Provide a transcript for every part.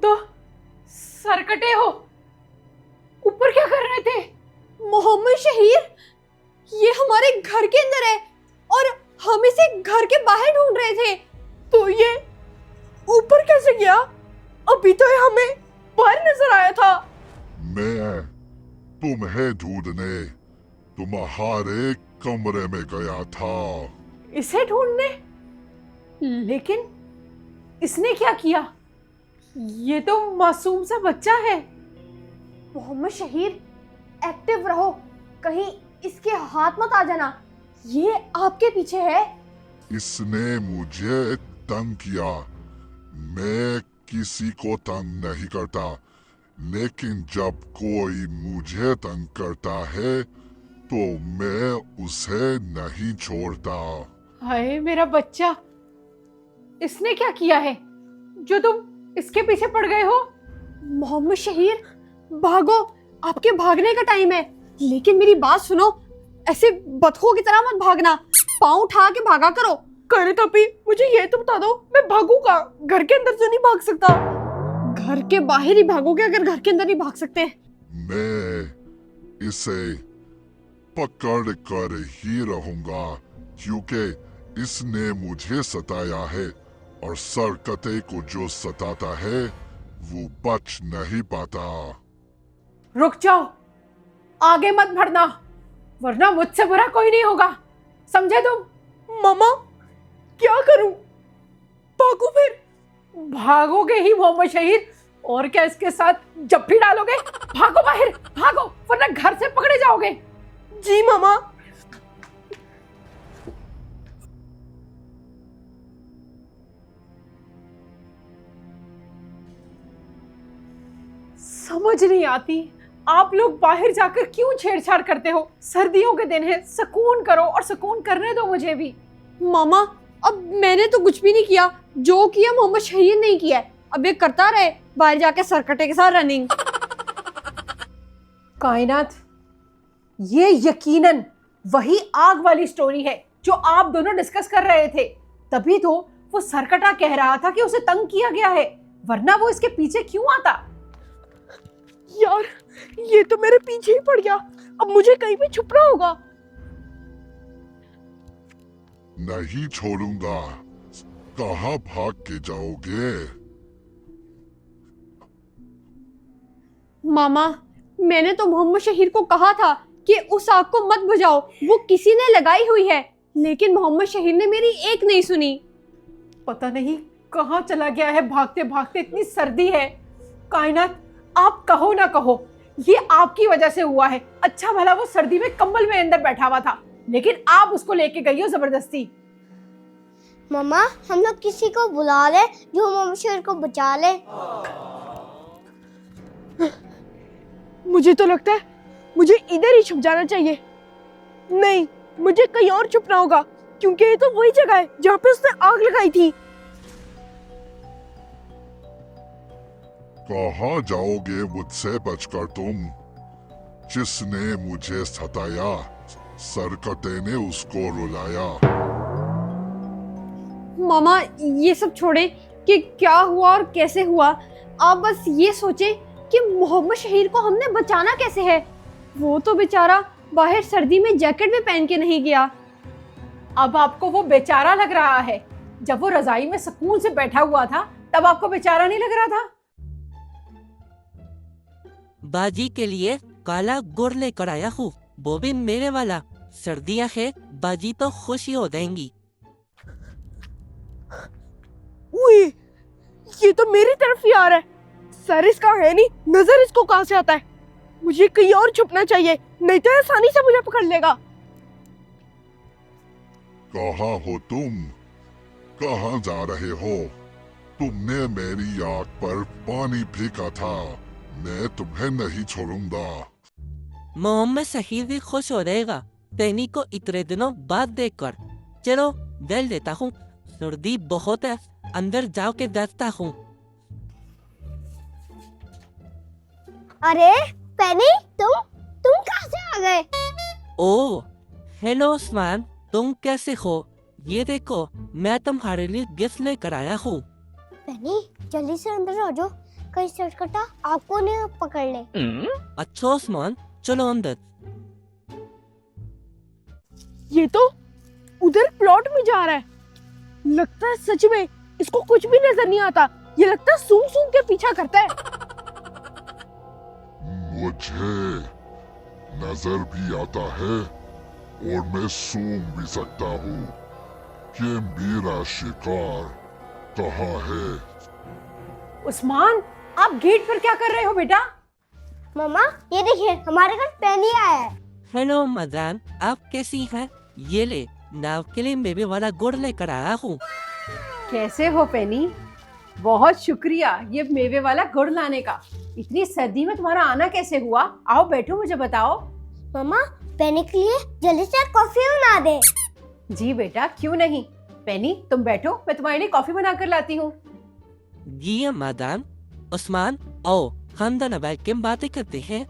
तो सरकटे हो, ऊपर क्या कर रहे थे? मोहम्मद शहीर, ये हमारे घर के अंदर है और हम इसे घर के बाहर ढूंढ रहे थे। तो ये ऊपर कैसे गया? अभी तो ये हमें बाहर नजर आया था। मैं तुम्हें ढूंढने तुम्हारे कमरे में गया था। इसे ढूंढने? लेकिन इसने क्या किया? ये तो मासूम सा बच्चा है। मोहम्मद शहीर, एक्टिव रहो, कहीं इसके हाथ मत आ जाना। ये आपके पीछे है। इसने मुझे तंग किया। मैं किसी को तंग नहीं करता, लेकिन जब कोई मुझे तंग करता है तो मैं उसे नहीं छोड़ता। हाय मेरा बच्चा, इसने क्या किया है जो तुम इसके पीछे पड़ गए हो? मोहम्मद शहीर, भागो, आपके भागने का टाइम है। लेकिन मेरी बात सुनो, ऐसे बतखों की तरह मत भागना, पाँव उठा के भागा करो। करे तभी मुझे ये तो बता दो, मैं भागूंगा? घर के अंदर तो नहीं भाग सकता। घर के बाहर ही भागोगे अगर घर के अंदर नहीं भाग सकते। मैं इसे पकड़ कर ही रहूंगा, क्योंकि इसने मुझे सताया है और सरकते को जो सताता है वो बच नहीं पाता। रुक जाओ, आगे मत बढ़ना, वरना मुझसे बुरा कोई नहीं होगा, समझे तुम? मामा, क्या करूं? भागू फिर? भागोगे ही मोहम्मद शहीर, और क्या इसके साथ जप्पी डालोगे? भागो बाहर, भागो, वरना घर से पकड़े जाओगे। जी मामा। समझ नहीं आती आप लोग बाहर जाकर क्यों छेड़छाड़ करते हो? सर्दियों के दिन है, सुकून करो, और सुकून करने दो मुझे भी। मामा, अब मैंने तो कुछ भी नहीं किया, जो किया मोहम्मद शहीर नहीं किया है। अब ये करता रहे बाहर जाके सरकटे के साथ रनिंग। कायनात, ये यकीनन वही आग वाली स्टोरी है जो आप दोनों डिस्कस कर रहे थे। तभी तो वो सरकटा कह रहा था कि उसे तंग किया गया है, वरना वो इसके पीछे क्यों आता? यार, ये तो मेरे पीछे ही पड़ गया। अब मुझे कहीं भी छुपना होगा। नहीं छोड़ूंगा। कहाँ भाग के जाओगे? मामा, मैंने तो मोहम्मद शहीर को कहा था कि उस आग को मत बुझाओ, वो किसी ने लगाई हुई है, लेकिन मोहम्मद शहीर ने मेरी एक नहीं सुनी। पता नहीं कहाँ चला गया है भागते भागते, इतनी सर्दी है। कायनात, आप कहो ना कहो, ये आपकी वजह से हुआ है। अच्छा भला वो सर्दी में कंबल में अंदर बैठा हुआ था, लेकिन आप उसको लेके गई हो जबरदस्ती। मम्मा, हम लोग किसी को बुला ले जो मोहम्मद शहीर को बचा ले। मुझे तो लगता है मुझे इधर ही छुप जाना चाहिए। नहीं, मुझे कहीं और छुपना होगा, क्योंकि ये तो वही जगह है जहाँ पे उसने आग लगाई थी। कहाँ जाओगे मुझसे बचकर तुम? जिसने मुझे सताया, सरकते ने उसको रुलाया। मामा, ये सब छोड़े कि क्या हुआ और कैसे हुआ। आप बस ये सोचे कि मोहम्मद शहीर को हमने बचाना कैसे है। वो तो बेचारा बाहर सर्दी में जैकेट भी पहन के नहीं गया। अब आपको वो बेचारा लग रहा है? जब वो रजाई में सुकून से बैठा हुआ था तब आपको बेचारा नहीं लग रहा था? बाजी के लिए काला गुड़ लेकर आया हूँ, वो भी मेरे वाला। सर्दियाँ है, बाजी तो खुशी हो जाएंगी। उई, ये तो मेरी तरफ ही आ रहा है। सर इसका है नहीं, नजर इसको कहाँ से आता है? मुझे कहीं और छुपना चाहिए, नहीं तो आसानी से मुझे पकड़ लेगा। कहाँ हो तुम? कहाँ जा रहे हो? तुमने मेरी आग पर पानी फेंका था, मैं तुम्हें नहीं छोड़ूंगा। मोहम्मद शहीर भी खुश हो जाएगा तैनी को इतने दिनों बाद देखकर। चलो बेल देता हूँ, सर्दी बहुत है, अंदर जाओ के देखता हूँ। अरे पेनी, तुम कहाँ से आ गए? ओह, हेलो उस्मान, तुम कैसे हो? ये देखो, मैं तुम्हारे लिए गिफ्ट लेकर आया हूँ। पेनी, जल्दी से अंदर आ जाओ, कहीं सरकटा आपको नहीं पकड़ ले। अच्छा उस्मान, चलो अंदर। ये तो उधर प्लॉट में जा रहा है। लगता है सच में इसको कुछ भी नजर नहीं आता। ये लगता है सूंघ सूंघ के पीछा करता है। मुझे नजर भी आता है और मैं सूंघ भी सकता हूँ कि मेरा शिकार कहाँ है। उस्मान, आप गेट पर क्या कर रहे हो बेटा? मम्मा ये देखिए हमारे घर पेनी आया है। हेलो मदान, आप कैसी हैं? ये ले, नाव के लिए मेवे वाला गुड़ लेकर आया हूँ। कैसे हो पेनी? बहुत शुक्रिया ये मेवे वाला गुड़ लाने का। इतनी सर्दी में तुम्हारा आना कैसे हुआ? आओ बैठो, मुझे बताओ। मम्मा पेनी के लिए जल्दी से कॉफी बना दे। जी बेटा, क्यों नहीं। पेनी तुम बैठो, मैं तुम्हारे लिए कॉफी बना कर लाती हूँ। जी मदान। उस्मान, आओ हम दोनों बैठ के बातें करते हैं।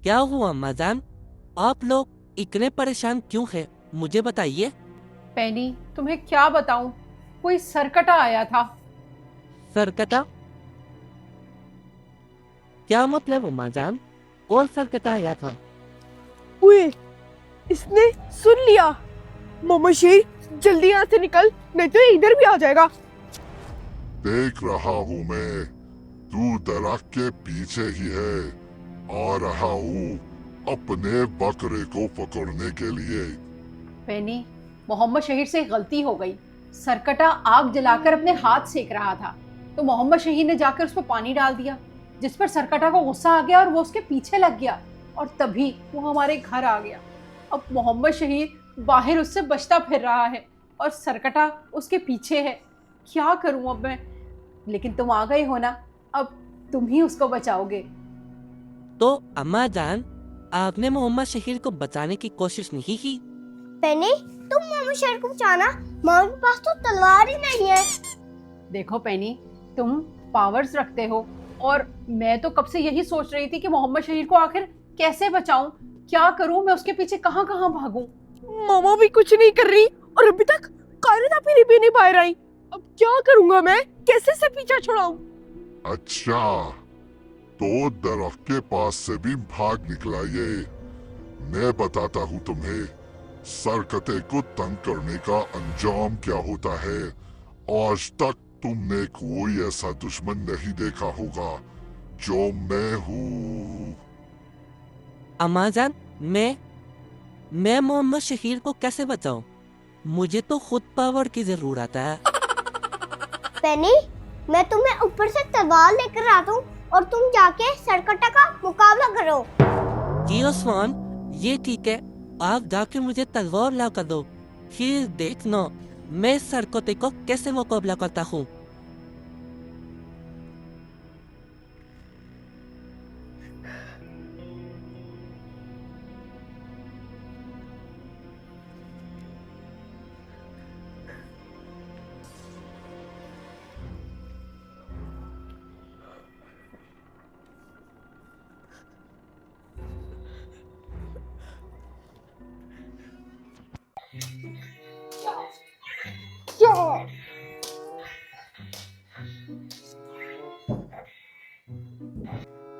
क्या हुआ मदान? आप लोग इतने परेशान क्यों हैं? मुझे बताइए। पेनी तुम्हें क्या बताऊं, कोई सरकटा आया था। सरकटा? क्या मतलब मदान? और सरकटा आया था? ओए, इसने सुन लिया। मोहम्मद शेर जल्दी यहाँ से निकल, नहीं तो ये इधर भी आ जाएगा। देख रहा हूँ मैं, तू दरख्त के पीछे ही है। आ रहा हूँ अपने बकरे को पकड़ने के लिए। पेनी, मोहम्मद शहीर से गलती हो गई। सरकटा आग जलाकर अपने हाथ सेक रहा था, तो मोहम्मद शहीर ने जाकर उस पर पानी डाल दिया, जिस पर सरकटा को गुस्सा आ गया और वो उसके पीछे लग गया, और तभी वो हमारे घर आ गया। अब मोहम्मद शहीर बाहर उससे बचता फिर रहा है और सरकटा उसके पीछे है। क्या करूं अब मैं? लेकिन तुम आ गए हो ना, अब तुम ही उसको बचाओगे। तो अम्मा जान, आपने मोहम्मद शहीर को बचाने की कोशिश नहीं की? पेनी तुम मोहम्मद शेर को बचाना, मामा के पास तो तलवार ही नहीं है। देखो पेनी, तुम पावर्स रखते हो और मैं तो कब से यही सोच रही थी कि मोहम्मद शहीर को आखिर कैसे बचाऊं, क्या करूं, मैं उसके पीछे कहां कहां भागूं। मामा भी कुछ नहीं कर रही और अभी तक कायरता भी नहीं पाए रही। अब क्या करूंगा मैं? कैसे से पीछा छुड़ाऊं? अच्छा, तो दरख्त के पास से भी भाग निकला ये। मैं बताता हूँ तुम्हें, सरकते को तंग करने का अंजाम क्या होता है। आज तक तुमने कोई ऐसा दुश्मन नहीं देखा होगा जो मैं हूँ। अम्मा जान, मैं मोहम्मद शहीर को कैसे बचाऊं? मुझे तो खुद पावर की जरूरत है। पेनी मैं तुम्हें ऊपर से तलवार लेकर आता हूँ और तुम जाके सरकटा का मुकाबला करो। जी उस्मान, ये ठीक है, आप जाके मुझे तलवार ला कर दो, फिर देखना मैं सरकते को कैसे मुकाबला करता हूँ।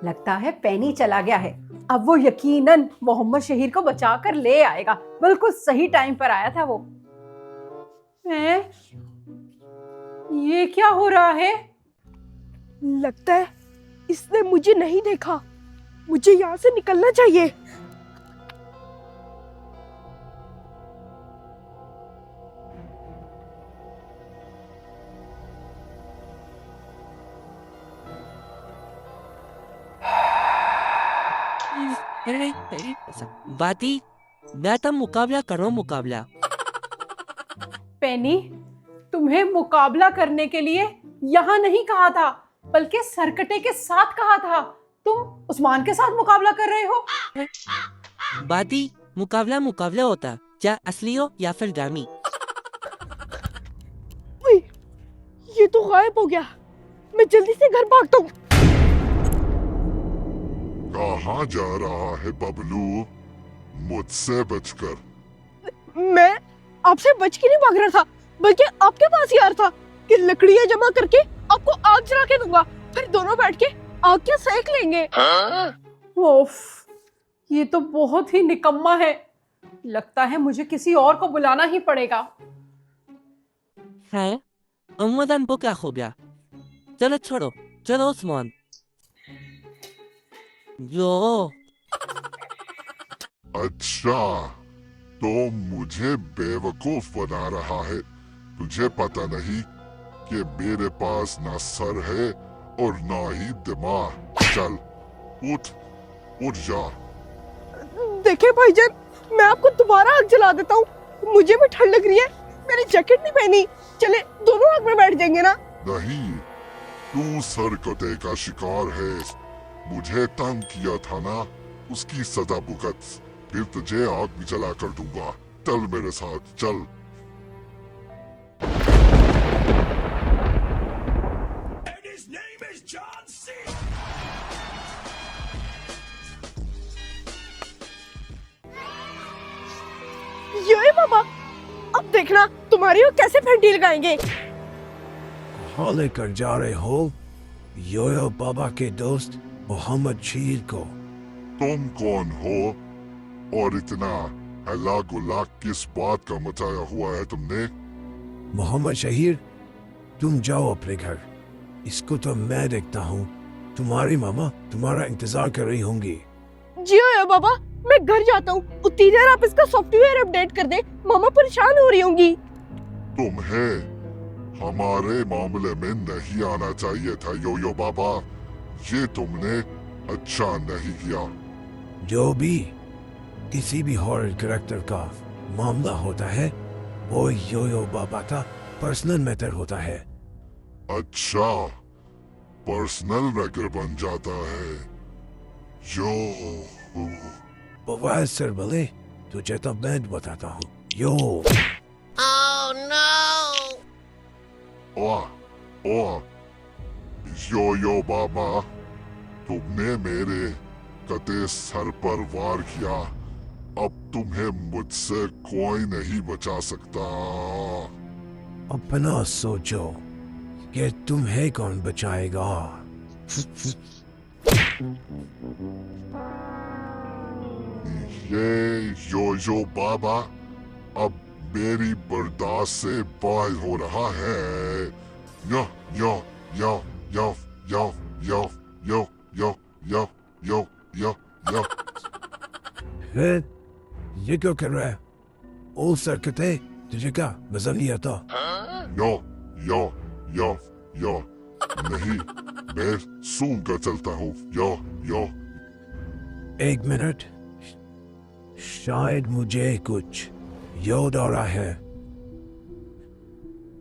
लगता है पेनी चला गया है। अब वो यकीनन मोहम्मद शहीर को बचा कर ले आएगा। बिल्कुल सही टाइम पर आया था वो। हैं? ये क्या हो रहा है? लगता है इसने मुझे नहीं देखा। मुझे यहाँ से निकलना चाहिए। बाती, मैं तो मुकाबला करो मुकाबला। पेनी, तुम्हें मुकाबला करने के लिए यहाँ नहीं कहा था, बल्कि सरकटे के साथ कहा था। तुम उस्मान के साथ मुकाबला कर रहे हो। बाती, मुकाबला होता, चाहे असली हो या फिर डामी। उई, ये तो गायब हो गया। मैं जल्दी से घर भागता हूँ। कहाँ जा रहा है बबलू? मुझसे बचकर। मैं आपसे बच के नहीं भाग रहा था। बल्कि आपके पास ही आ रहा था कि लकड़ियां जमा करके आपको आग जला के दूंगा, फिर दोनों बैठ के आग के सेक लेंगे। ओफ, ये तो बहुत ही निकम्मा है। लगता है मुझे किसी और को बुलाना ही पड़ेगा। है उम्मदन को क्या हो गया? चलो छोड़ो, चलो उस्मान। जो अच्छा, तो मुझे बेवकूफ बना रहा है। तुझे पता नहीं कि मेरे पास ना सर है और ना ही दिमाग। चल उठ जा। देखे भाईजान, मैं आपको दोबारा आग जला देता हूँ। मुझे भी ठंड लग रही है, मेरी जैकेट नहीं पहनी। चले दोनों आग में बैठ जाएंगे ना। नहीं, तू सरकते का शिकार है। मुझे तंग किया था ना, उसकी सजा भुगत। फिर तुझे आग भी जला कर दूंगा। चल मेरे साथ चल। ये बाबा, अब देखना तुम्हारी वो कैसे फेंटी लगाएंगे। कहाँ लेकर जा रहे हो योयो बाबा के दोस्त मोहम्मद शहीर को? तुम कौन हो और इतना हल्ला गुल्ला किस बात का मचाया हुआ है तुमने? मोहम्मद शहीर, तुम जाओ अपने घर। इसको तो मैं देखता हूँ। तुम्हारी मामा तुम्हारा इंतजार कर रही होंगी। जी हो बाबा, मैं घर जाता हूँ। उतनी देर आप इसका सॉफ्टवेयर अपडेट कर दे, मामा परेशान हो रही होंगी। तुम्हें हमारे मामले में नहीं आना चाहिए था योयो बाबा। ये तुमने अच्छा नहीं किया। जो भी किसी भी हॉरर कैरेक्टर का मामला होता है वो योयो बाबा का पर्सनल मैटर होता है। अच्छा, पर्सनल मैटर बन जाता है। यो बवाल सर भले, तुझे तो मैं बताता हूँ। यो यो बाबा, तुमने मेरे कते सर पर वार किया। अब तुम्हें मुझसे कोई नहीं बचा सकता। अपना सोचो कि तुम्हें कौन बचाएगा। ये यो बाबा अब मेरी बर्दाश्त से बाहर हो रहा है। यो यो यो यो यो यो यो यो यो यो यो यो। ये क्यों कर रहा है? ओ सरकते, तुझे क्या मजा नहीं आता? यो यो यो यो नहीं, मैं सूंघ कर चलता हूँ। यो यो। एक मिनट, शायद मुझे कुछ याद आ रहा है।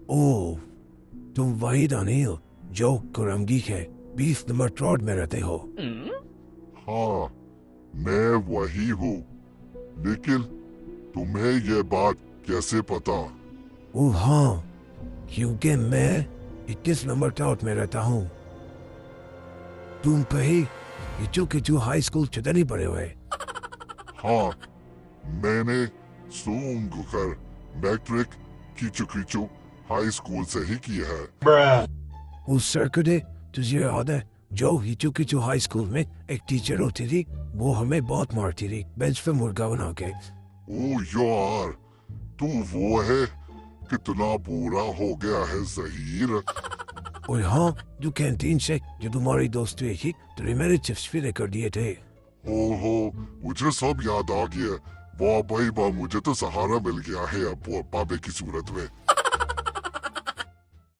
ओ, तुम वही दानियल जो कुरंगी के 20 नंबर रोड में रहते हो। हाँ, मैं वही हूँ। लेकिन तुम्हें ये बात कैसे पता? ओ हाँ, क्योंकि मैं 21 नंबर टाउट में रहता हूँ। तुम कहीं किचू हाई स्कूल छुट्टी नहीं पड़े हुए? हाँ, मैंने सूंघ कर मैट्रिक किचू हाई स्कूल से ही की है। उस सरकटे, तुझे याद है जो किचू हाई स्कूल में एक टीचर होती थी? वो हमें बहुत मारती थी बेंच पे मुर्गा बना के। ओ यार, तू वो है? कितना बुरा हो गया है ज़हीर। और हाँ, जो कैंटीन से जो तुम्हारी दोस्त हुई थी, तेरे मेरे चिप्स भी कर दिए थे। ओहो, मुझे सब याद आ गया। वाह भाई वाह, मुझे तो सहारा मिल गया है अब वो बाबे की सूरत में।